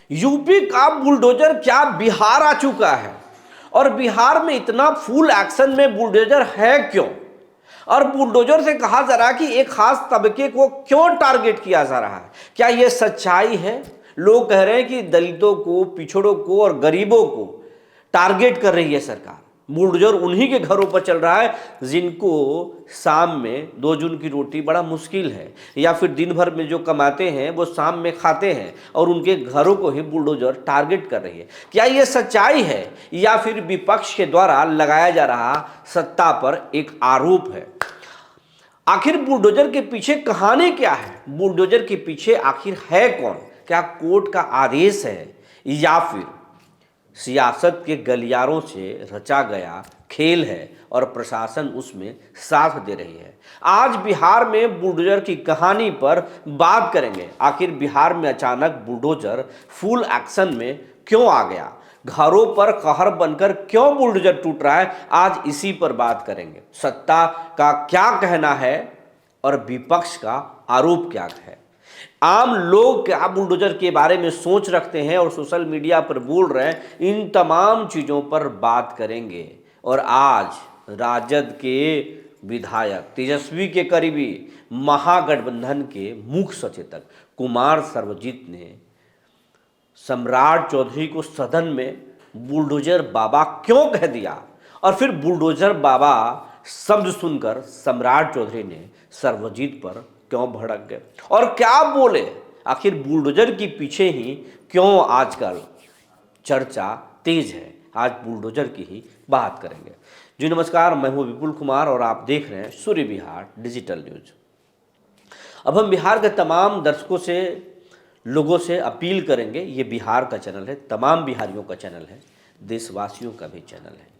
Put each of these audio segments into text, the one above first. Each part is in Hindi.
यूपी का बुलडोजर क्या बिहार आ चुका है, और बिहार में इतना फुल एक्शन में बुलडोजर है क्यों, और बुलडोजर से कहा जा रहा है कि एक खास तबके को क्यों टारगेट किया जा रहा है। क्या यह सच्चाई है? लोग कह रहे हैं कि दलितों को, पिछड़ों को और गरीबों को टारगेट कर रही है सरकार। बुलडोजर उन्हीं के घरों पर चल रहा है जिनको शाम में 2 जून की रोटी बड़ा मुश्किल है, या फिर दिन भर में जो कमाते हैं वो शाम में खाते हैं, और उनके घरों को ही बुलडोजर टारगेट कर रही है। क्या ये सच्चाई है, या फिर विपक्ष के द्वारा लगाया जा रहा सत्ता पर एक आरोप है? आखिर बुलडोजर के पीछे कहानी क्या है? बुलडोजर के पीछे आखिर है कौन? क्या कोर्ट का आदेश है, या फिर सियासत के गलियारों से रचा गया खेल है और प्रशासन उसमें साथ दे रही है? आज बिहार में बुलडोजर की कहानी पर बात करेंगे। आखिर बिहार में अचानक बुलडोजर फुल एक्शन में क्यों आ गया? घरों पर कहर बनकर क्यों बुलडोजर टूट रहा है? आज इसी पर बात करेंगे। सत्ता का क्या कहना है और विपक्ष का आरोप क्या है? आम लोग क्या बुलडोजर के बारे में सोच रखते हैं और सोशल मीडिया पर बोल रहे हैं, इन तमाम चीज़ों पर बात करेंगे। और आज राजद के विधायक, तेजस्वी के करीबी, महागठबंधन के मुख्य सचेतक कुमार सर्वजीत ने सम्राट चौधरी को सदन में बुलडोजर बाबा क्यों कह दिया, और फिर बुलडोजर बाबा शब्द सुनकर सम्राट चौधरी ने सर्वजीत पर क्यों भड़क गए और क्या बोले? आखिर बुलडोजर के पीछे ही क्यों आजकल चर्चा तेज है? आज बुलडोजर की ही बात करेंगे। जी नमस्कार, मैं हूं विपुल कुमार और आप देख रहे हैं सूर्य बिहार डिजिटल न्यूज। अब हम बिहार के तमाम दर्शकों से, लोगों से अपील करेंगे, ये बिहार का चैनल है, तमाम बिहारियों का चैनल है, देशवासियों का भी चैनल है।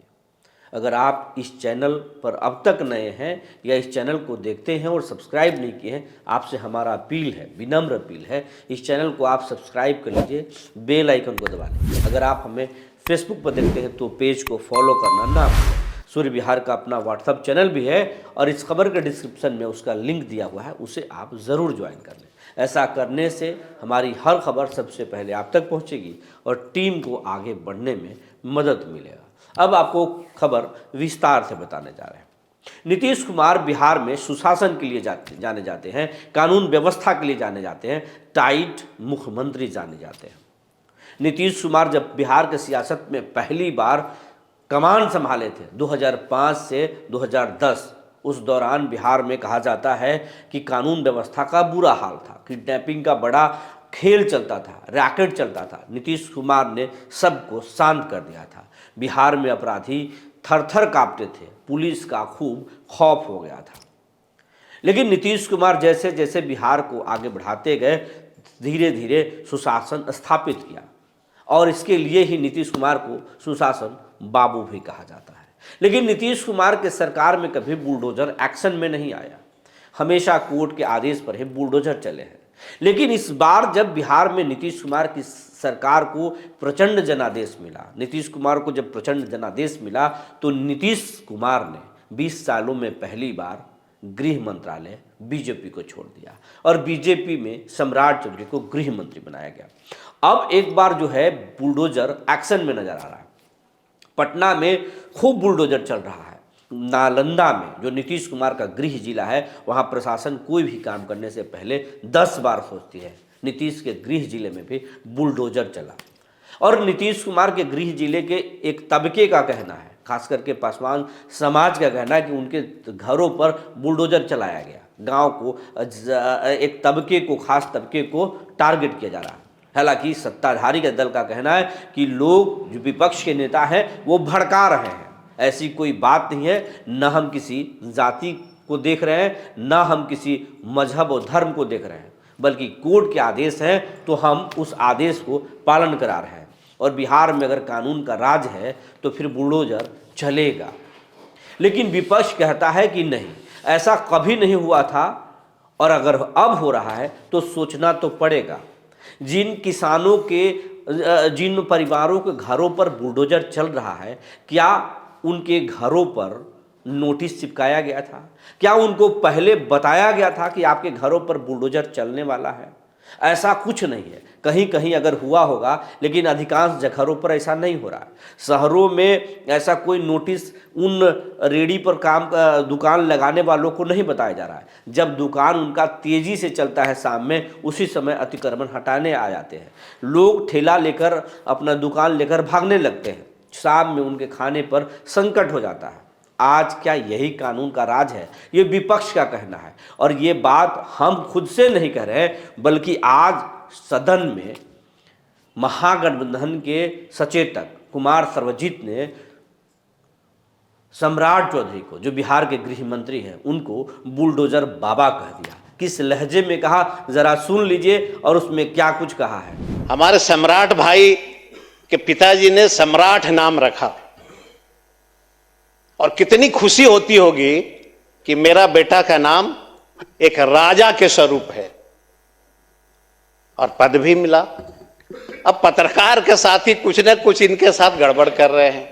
अगर आप इस चैनल पर अब तक नए हैं या इस चैनल को देखते हैं और सब्सक्राइब नहीं किए हैं, आपसे हमारा अपील है, विनम्र अपील है, इस चैनल को आप सब्सक्राइब कर लीजिए, बेल आइकन को दबा लीजिए। अगर आप हमें फेसबुक पर देखते हैं तो पेज को फॉलो करना ना भूलें। सूर्य बिहार का अपना व्हाट्सअप चैनल भी है और इस खबर के डिस्क्रिप्शन में उसका लिंक दिया हुआ है, उसे आप ज़रूर ज्वाइन कर लें। ऐसा करने से हमारी हर खबर सबसे पहले आप तक पहुंचेगी और टीम को आगे बढ़ने में मदद मिलेगा। अब आपको खबर विस्तार से बताने जा रहे हैं। नीतीश कुमार बिहार में सुशासन के लिए जाने जाते हैं, कानून व्यवस्था के लिए जाने जाते हैं, टाइट मुख्यमंत्री जाने जाते हैं। नीतीश कुमार जब बिहार के सियासत में पहली बार कमान संभाले थे 2005 से 2010, उस दौरान बिहार में कहा जाता है कि कानून व्यवस्था का बुरा हाल था, किडनैपिंग का बड़ा खेल चलता था, रैकेट चलता था। नीतीश कुमार ने सबको शांत कर दिया था। बिहार में अपराधी थर थर कांपते थे, पुलिस का खूब खौफ हो गया था। लेकिन नीतीश कुमार जैसे जैसे बिहार को आगे बढ़ाते गए, धीरे धीरे सुशासन स्थापित किया, और इसके लिए ही नीतीश कुमार को सुशासन बाबू भी कहा जाता है। लेकिन नीतीश कुमार के सरकार में कभी बुलडोजर एक्शन में नहीं आया, हमेशा कोर्ट के आदेश पर ही बुलडोजर चले हैं। लेकिन इस बार जब बिहार में नीतीश कुमार की सरकार को प्रचंड जनादेश मिला, नीतीश कुमार को जब प्रचंड जनादेश मिला, तो नीतीश कुमार ने 20 सालों में पहली बार गृह मंत्रालय बीजेपी को छोड़ दिया और बीजेपी में सम्राट चौधरी को गृह मंत्री बनाया गया। अब एक बार जो है बुलडोजर एक्शन में नजर आ रहा है। पटना में खूब बुलडोजर चल रहा है। नालंदा में, जो नीतीश कुमार का गृह जिला है, वहाँ प्रशासन कोई भी काम करने से पहले 10 बार सोचती है। नीतीश के गृह जिले में भी बुलडोजर चला, और नीतीश कुमार के गृह जिले के एक तबके का कहना है, खास करके पासवान समाज का कहना है कि उनके घरों पर बुलडोजर चलाया गया। गांव को, एक तबके को, खास तबके को टारगेट किया जा रहा है। हालांकि सत्ताधारी के दल का कहना है कि लोग, जो विपक्ष के नेता हैं, वो भड़का रहे हैं। ऐसी कोई बात नहीं है, न हम किसी जाति को देख रहे हैं, न हम किसी मजहब और धर्म को देख रहे हैं, बल्कि कोर्ट के आदेश है तो हम उस आदेश को पालन करा रहे हैं। और बिहार में अगर कानून का राज है तो फिर बुलडोजर चलेगा। लेकिन विपक्ष कहता है कि नहीं, ऐसा कभी नहीं हुआ था, और अगर अब हो रहा है तो सोचना तो पड़ेगा। जिन किसानों के, जिन परिवारों के घरों पर बुलडोजर चल रहा है, क्या उनके घरों पर नोटिस चिपकाया गया था? क्या उनको पहले बताया गया था कि आपके घरों पर बुलडोजर चलने वाला है? ऐसा कुछ नहीं है। कहीं कहीं अगर हुआ होगा, लेकिन अधिकांश जगहों पर ऐसा नहीं हो रहा है। शहरों में ऐसा कोई नोटिस उन रेडी पर काम दुकान लगाने वालों को नहीं बताया जा रहा है। जब दुकान उनका तेजी से चलता है शाम में, उसी समय अतिक्रमण हटाने आ जाते हैं। लोग ठेला लेकर अपना दुकान लेकर भागने लगते हैं, शाम में उनके खाने पर संकट हो जाता है। आज क्या यही कानून का राज है? ये विपक्ष का कहना है, और ये बात हम खुद से नहीं कह रहे हैं, बल्कि आज सदन में महागठबंधन के सचेतक कुमार सर्वजित ने सम्राट चौधरी को, जो बिहार के गृह मंत्री हैं, उनको बुलडोजर बाबा कह दिया। किस लहजे में कहा, जरा सुन लीजिए और उसमें क्या कुछ कहा है। हमारे सम्राट भाई के पिताजी ने सम्राट नाम रखा, और कितनी खुशी होती होगी कि मेरा बेटा का नाम एक राजा के स्वरूप है, और पद भी मिला। अब पत्रकार के साथ ही कुछ न कुछ इनके साथ गड़बड़ कर रहे हैं,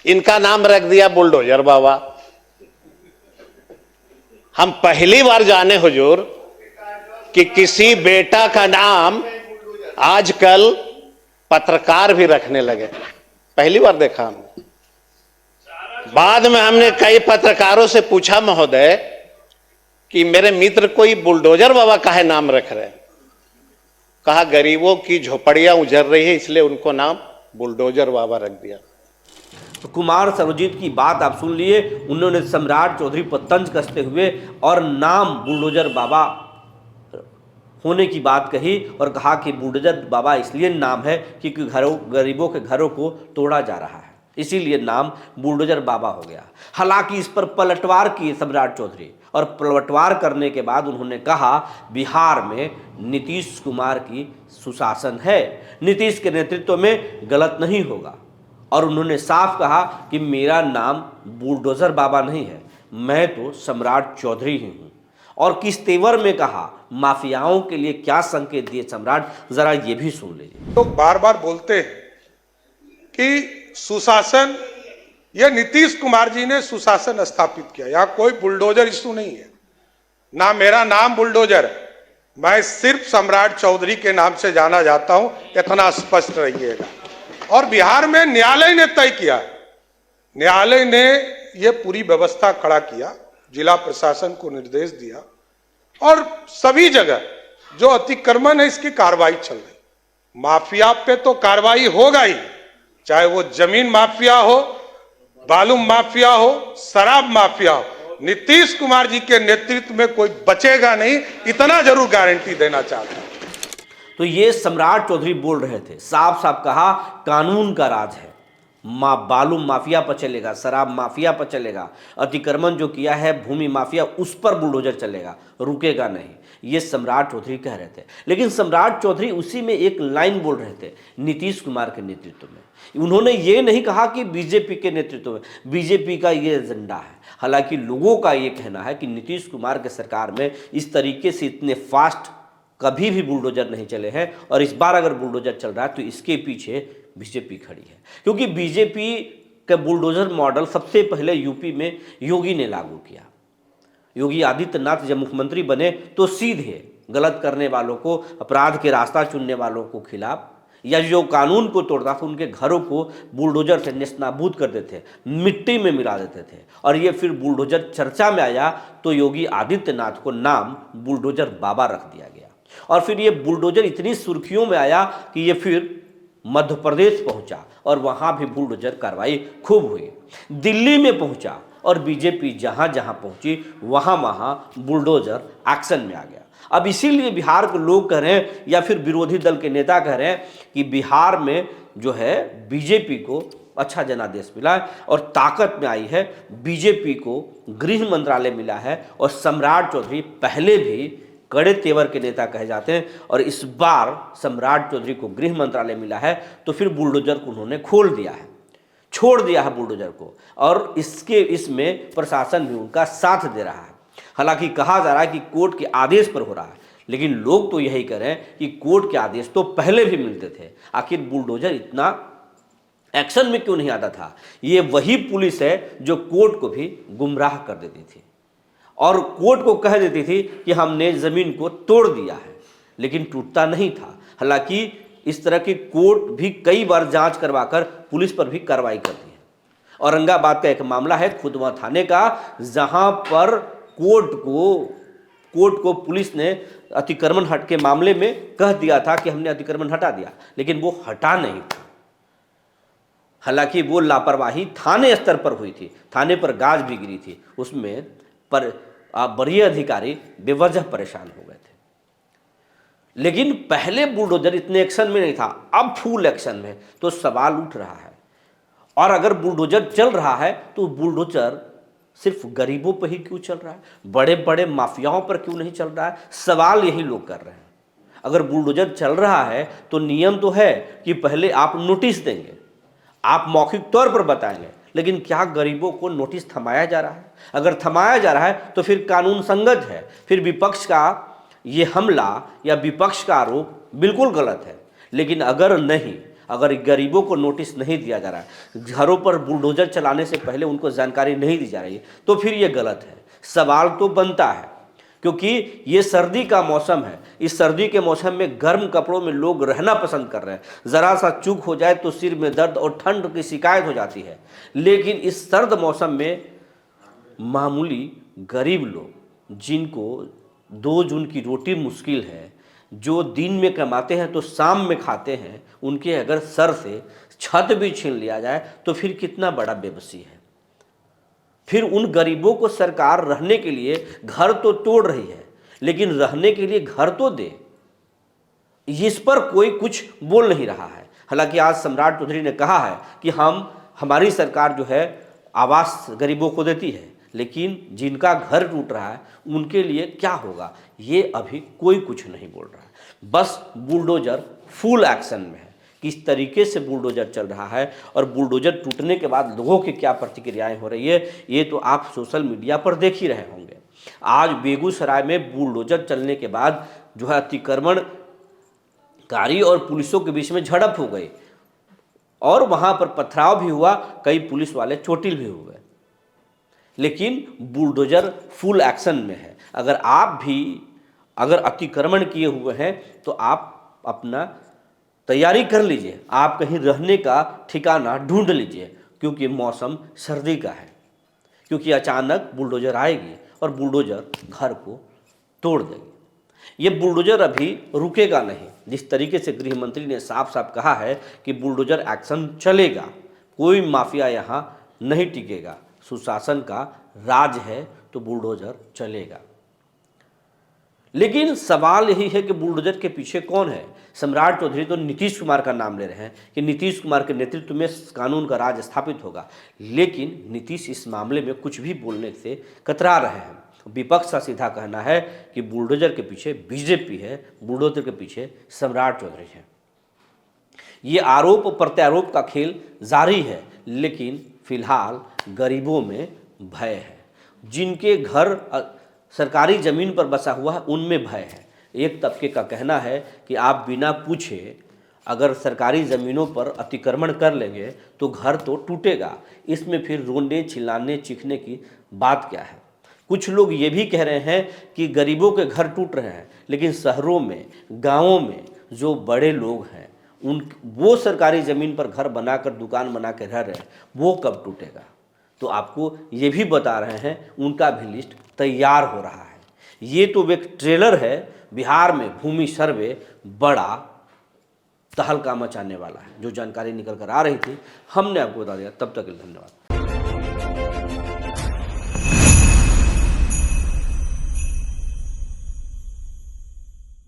इनका नाम रख दिया बुलडोजर बाबा। हम पहली बार जाने हुजूर कि किसी बेटा का नाम आजकल पत्रकार भी रखने लगे, पहली बार देखा हम। बाद में हमने कई पत्रकारों से पूछा, महोदय कि मेरे मित्र कोई बुलडोजर बाबा काहे नाम रख रहे हैं? कहा गरीबों की झोपड़ियां उजड़ रही है, इसलिए उनको नाम बुलडोजर बाबा रख दिया। तो कुमार सर्वजित की बात आप सुन लिए। उन्होंने सम्राट चौधरी पर तंज कसते हुए और नाम बुलडोजर बाबा होने की बात कही, और कहा कि बुलडोजर बाबा इसलिए नाम है क्योंकि गरीबों के घरों को तोड़ा जा रहा है, इसीलिए नाम बुलडोजर बाबा हो गया। हालांकि इस पर पलटवार किए सम्राट चौधरी, और पलटवार करने के बाद उन्होंने कहा बिहार में नीतीश कुमार की सुशासन है, नीतीश के नेतृत्व में गलत नहीं होगा। और उन्होंने साफ कहा कि मेरा नाम बुलडोजर बाबा नहीं है, मैं तो सम्राट चौधरी ही हूँ। और किस तेवर में कहा, माफियाओं के लिए क्या संकेत दिए सम्राट, जरा ये भी सुन लीजिए। लोग बार बार बोलते हैं कि सुशासन, यह नीतीश कुमार जी ने सुशासन स्थापित किया, यहां कोई बुलडोजर इशू नहीं है, ना मेरा नाम बुलडोजर है, मैं सिर्फ सम्राट चौधरी के नाम से जाना जाता हूं, इतना स्पष्ट रहिएगा। और बिहार में न्यायालय ने तय किया, न्यायालय ने यह पूरी व्यवस्था खड़ा किया, जिला प्रशासन को निर्देश दिया, और सभी जगह जो अतिक्रमण है इसकी कार्रवाई चल रही। माफिया पे तो कार्रवाई होगा ही, चाहे वो जमीन माफिया हो, बालू माफिया हो, शराब माफिया हो, नीतीश कुमार जी के नेतृत्व में कोई बचेगा नहीं, इतना जरूर गारंटी देना चाहता हूं। तो ये सम्राट चौधरी बोल रहे थे, साफ साफ कहा कानून का राज है, बालू माफिया पर चलेगा, शराब माफिया पर चलेगा, अतिक्रमण जो किया है भूमि माफिया उस पर बुलडोजर चलेगा, रुकेगा नहीं, ये सम्राट चौधरी कह रहे थे। लेकिन सम्राट चौधरी उसी में एक लाइन बोल रहे थे, नीतीश कुमार के नेतृत्व में। उन्होंने ये नहीं कहा कि बीजेपी के नेतृत्व में, बीजेपी का ये एजेंडा है। हालांकि लोगों का ये कहना है कि नीतीश कुमार के सरकार में इस तरीके से इतने फास्ट कभी भी बुलडोजर नहीं चले हैं, और इस बार अगर बुलडोजर चल रहा है तो इसके पीछे बीजेपी खड़ी है। क्योंकि बीजेपी का बुलडोजर मॉडल सबसे पहले यूपी में योगी ने लागू किया। योगी आदित्यनाथ जब मुख्यमंत्री बने तो सीधे गलत करने वालों को, अपराध के रास्ता चुनने वालों को खिलाफ, या जो कानून को तोड़ता था उनके घरों को बुलडोजर से नेस्तनाबूद कर देते थे, मिट्टी में मिला देते थे। और ये फिर बुलडोजर चर्चा में आया तो योगी आदित्यनाथ को नाम बुलडोजर बाबा रख दिया गया। और फिर ये बुलडोजर इतनी सुर्खियों में आया कि ये फिर मध्य प्रदेश पहुंचा, और वहां भी बुलडोजर कार्रवाई खूब हुई। दिल्ली में पहुंचा, और बीजेपी जहां जहां पहुंची वहां वहां बुलडोजर एक्शन में आ गया। अब इसीलिए बिहार के लोग कह रहे हैं, या फिर विरोधी दल के नेता कह रहे हैं कि बिहार में जो है बीजेपी को अच्छा जनादेश मिला है, और ताकत में आई है, बीजेपी को गृह मंत्रालय मिला है, और सम्राट चौधरी पहले भी कड़े तेवर के नेता कहे जाते हैं, और इस बार सम्राट चौधरी को गृह मंत्रालय मिला है तो फिर बुलडोजर को उन्होंने खोल दिया है, छोड़ दिया है बुलडोजर को, और इसमें प्रशासन भी उनका साथ दे रहा है। हालांकि कहा जा रहा है कि कोर्ट के आदेश पर हो रहा है, लेकिन लोग तो यही कह रहे हैं कि कोर्ट के आदेश तो पहले भी मिलते थे, आखिर बुलडोजर इतना एक्शन में क्यों नहीं आता था। ये वही पुलिस है जो कोर्ट को भी गुमराह कर देती थी, और कोर्ट को कह देती थी कि हमने ज़मीन को तोड़ दिया है, लेकिन टूटता नहीं था। हालांकि इस तरह की कोर्ट भी कई बार जांच करवाकर पुलिस पर भी कार्रवाई करती है। औरंगाबाद का एक मामला है खुदवा थाने का, जहां पर कोर्ट को पुलिस ने अतिक्रमण हट के मामले में कह दिया था कि हमने अतिक्रमण हटा दिया, लेकिन वो हटा नहीं था। हालांकि वो लापरवाही थाने स्तर पर हुई थी, थाने पर गाज भी गिरी थी, उसमें पर वरीय अधिकारी बेवजह परेशान हो गए थे। लेकिन पहले बुलडोजर इतने एक्शन में नहीं था, अब फुल एक्शन में, तो सवाल उठ रहा है। और अगर बुलडोजर चल रहा है तो बुलडोजर सिर्फ गरीबों पर ही क्यों चल रहा है, बड़े बड़े माफियाओं पर क्यों नहीं चल रहा है? सवाल यही लोग कर रहे हैं। अगर बुलडोजर चल रहा है तो नियम तो है कि पहले आप नोटिस देंगे, आप मौखिक तौर पर बताएंगे, लेकिन क्या गरीबों को नोटिस थमाया जा रहा है? अगर थमाया जा रहा है तो फिर कानून संगत है, फिर विपक्ष का ये हमला या विपक्ष का आरोप बिल्कुल गलत है। लेकिन अगर नहीं, अगर गरीबों को नोटिस नहीं दिया जा रहा है, घरों पर बुलडोजर चलाने से पहले उनको जानकारी नहीं दी जा रही है, तो फिर ये गलत है। सवाल तो बनता है, क्योंकि ये सर्दी का मौसम है। इस सर्दी के मौसम में गर्म कपड़ों में लोग रहना पसंद कर रहे हैं। ज़रा सा चूक हो जाए तो सिर में दर्द और ठंड की शिकायत हो जाती है। लेकिन इस सर्द मौसम में मामूली गरीब लोग, जिनको 2 जून की रोटी मुश्किल है, जो दिन में कमाते हैं तो शाम में खाते हैं, उनके अगर सर से छत भी छीन लिया जाए तो फिर कितना बड़ा बेबसी है। फिर उन गरीबों को सरकार रहने के लिए घर तो तोड़ रही है, लेकिन रहने के लिए घर तो दे, इस पर कोई कुछ बोल नहीं रहा है। हालांकि आज सम्राट चौधरी ने कहा है कि हमारी सरकार जो है आवास गरीबों को देती है, लेकिन जिनका घर टूट रहा है उनके लिए क्या होगा, ये अभी कोई कुछ नहीं बोल रहा है। बस बुलडोजर फुल एक्शन में है। किस तरीके से बुलडोजर चल रहा है और बुलडोजर टूटने के बाद लोगों की क्या प्रतिक्रियाएं हो रही है, ये तो आप सोशल मीडिया पर देख ही रहे होंगे। आज बेगूसराय में बुलडोजर चलने के बाद जो है अतिक्रमणकारी और पुलिसों के बीच में झड़प हो गई और वहां पर पथराव भी हुआ, कई पुलिस वाले चोटिल भी हुए। लेकिन बुलडोजर फुल एक्शन में है। अगर अतिक्रमण किए हुए हैं तो आप अपना तैयारी कर लीजिए, आप कहीं रहने का ठिकाना ढूंढ लीजिए, क्योंकि मौसम सर्दी का है। क्योंकि अचानक बुलडोजर आएगी और बुलडोजर घर को तोड़ देगी। ये बुलडोजर अभी रुकेगा नहीं। जिस तरीके से गृह मंत्री ने साफ साफ कहा है कि बुलडोजर एक्शन चलेगा, कोई माफिया यहाँ नहीं टिकेगा, सुशासन का राज है तो बुलडोजर चलेगा। लेकिन सवाल यही है कि बुलडोजर के पीछे कौन है? सम्राट चौधरी तो नीतीश कुमार का नाम ले रहे हैं कि नीतीश कुमार के नेतृत्व में कानून का राज स्थापित होगा, लेकिन नीतीश इस मामले में कुछ भी बोलने से कतरा रहे हैं। विपक्ष का सीधा कहना है कि बुलडोजर के पीछे बीजेपी है, बुलडोजर के पीछे सम्राट चौधरी है। ये आरोप प्रत्यारोप का खेल जारी है, लेकिन फिलहाल गरीबों में भय है। जिनके घर सरकारी ज़मीन पर बसा हुआ है उनमें भय है। एक तबके का कहना है कि आप बिना पूछे अगर सरकारी ज़मीनों पर अतिक्रमण कर लेंगे तो घर तो टूटेगा, इसमें फिर रोने चिल्लाने चीखने की बात क्या है। कुछ लोग ये भी कह रहे हैं कि गरीबों के घर टूट रहे हैं, लेकिन शहरों में, गाँवों में जो बड़े लोग हैं वो सरकारी ज़मीन पर घर बनाकर दुकान बना के रह रहे हैं, वो कब टूटेगा? तो आपको ये भी बता रहे हैं, उनका भी लिस्ट तैयार हो रहा है। ये तो एक ट्रेलर है, बिहार में भूमि सर्वे बड़ा तहलका मचाने वाला है। जो जानकारी निकल कर आ रही थी हमने आपको बता दिया। तब तक के लिए धन्यवाद।